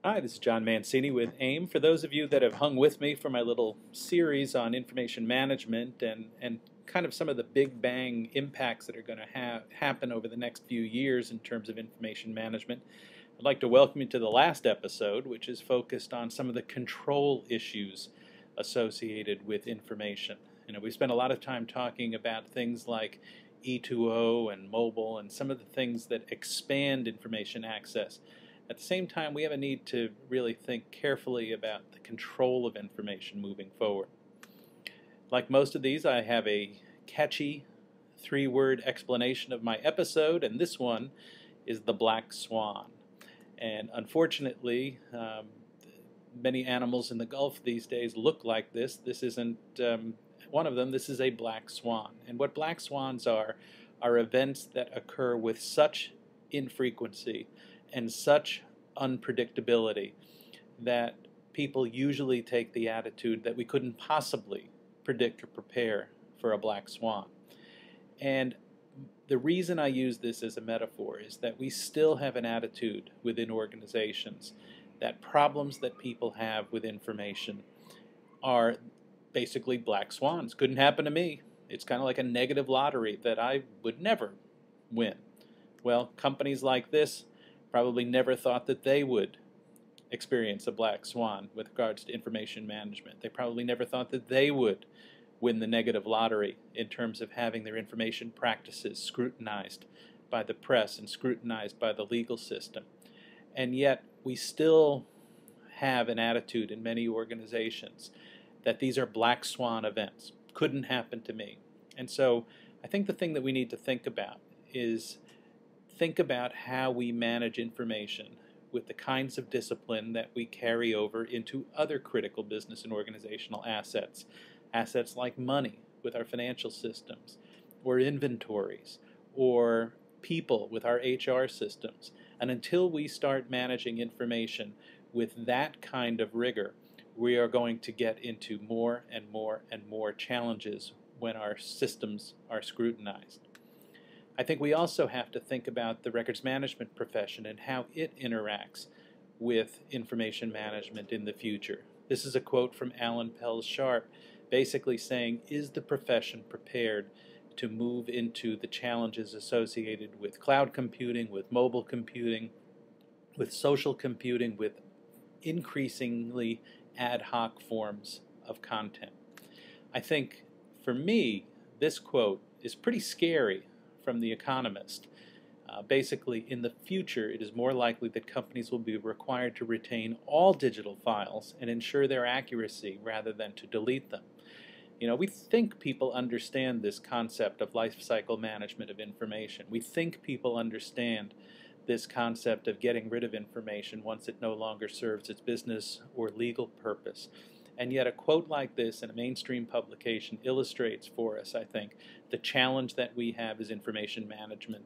Hi, this is John Mancini with AIM. For those of you that have hung with me for my little series on information management and kind of some of the big bang impacts that are going to happen over the next few years in terms of information management, I'd like to welcome you to the last episode, which is focused on some of the control issues associated with information. We spent a lot of time talking about things like E2O and mobile and some of the things that expand information access. At the same time, we have a need to really think carefully about the control of information moving forward. Like most of these, I have a catchy three-word explanation of my episode, and this one is the black swan. And unfortunately, many animals in the Gulf these days look like this. This isn't one of them. This is a black swan. And what black swans are events that occur with such infrequency and such unpredictability that people usually take the attitude that we couldn't possibly predict or prepare for a black swan. And the reason I use this as a metaphor is that we still have an attitude within organizations that problems that people have with information are basically black swans. Couldn't happen to me. It's kind of like a negative lottery that I would never win. Well, companies like this probably never thought that they would experience a black swan with regards to information management. They probably never thought that they would win the negative lottery in terms of having their information practices scrutinized by the press and scrutinized by the legal system. And yet we still have an attitude in many organizations that these are black swan events. Couldn't happen to me. And so I think the thing that we need to think about is think about how we manage information with the kinds of discipline that we carry over into other critical business and organizational assets. Assets like money with our financial systems, or inventories, or people with our HR systems. And until we start managing information with that kind of rigor, we are going to get into more and more and more challenges when our systems are scrutinized. I think we also have to think about the records management profession and how it interacts with information management in the future. This is a quote from Alan Pelz Sharp, basically saying, is the profession prepared to move into the challenges associated with cloud computing, with mobile computing, with social computing, with increasingly ad hoc forms of content? I think, for me, this quote is pretty scary from The Economist. Basically, in the future, it is more likely that companies will be required to retain all digital files and ensure their accuracy rather than to delete them. We think people understand this concept of life cycle management of information. We think people understand this concept of getting rid of information once it no longer serves its business or legal purpose. And yet a quote like this in a mainstream publication illustrates for us, I think, the challenge that we have as information management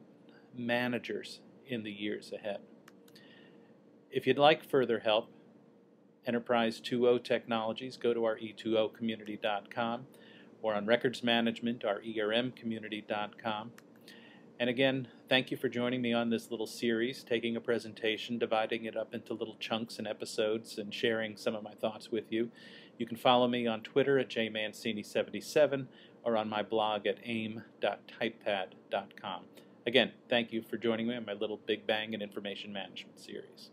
managers in the years ahead. If you'd like further help, Enterprise 2.0 Technologies, go to our e2ocommunity.com, or on records management, our ermcommunity.com. And again, thank you for joining me on this little series, taking a presentation, dividing it up into little chunks and episodes, and sharing some of my thoughts with you. You can follow me on Twitter at jmancini77 or on my blog at aim.typepad.com. Again, thank you for joining me on my little Big Bang and Information Management series.